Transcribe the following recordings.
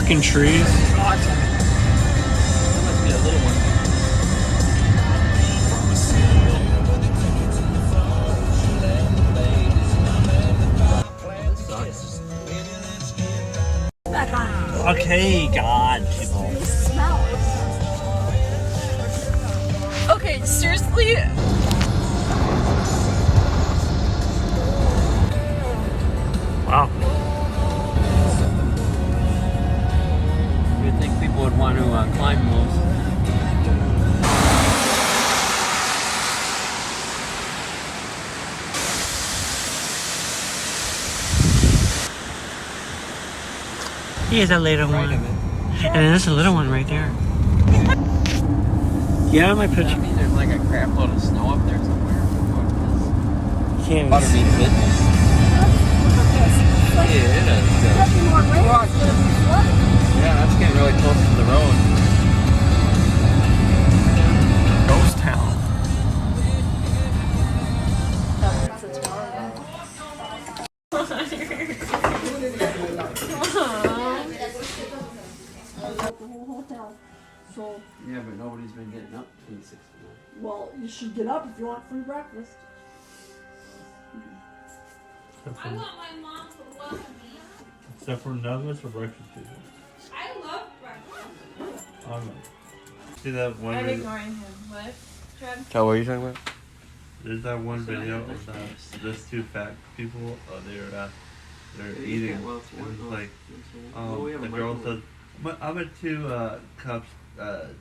fucking trees. That must be a little one. Okay, God, people. Smell. Okay, seriously. Wow. You'd think people would want to climb those. Here's a little one. And then there's a little one right there. Yeah, my Does picture. that mean there's like a crap load of snow up there somewhere? Can't Water means business. Yeah, it is. Yeah, that's getting really close to the road. Ghost town. So, Yeah, but nobody's been getting up between 6 and 9. well, you should get up if you want free breakfast. I want my mom to welcome me. Except for nuggets or breakfast people. I love breakfast. See that one I'm video? ignoring him. What? Trev? Cal, what are you talking about? There's that one video of those two fat people. They're eating. And it's like, the girl says, "I'm a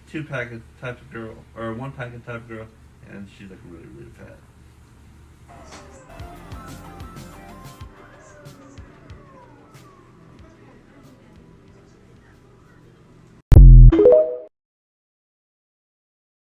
two packet type of girl, or one packet type of girl," and she's like really, really fat.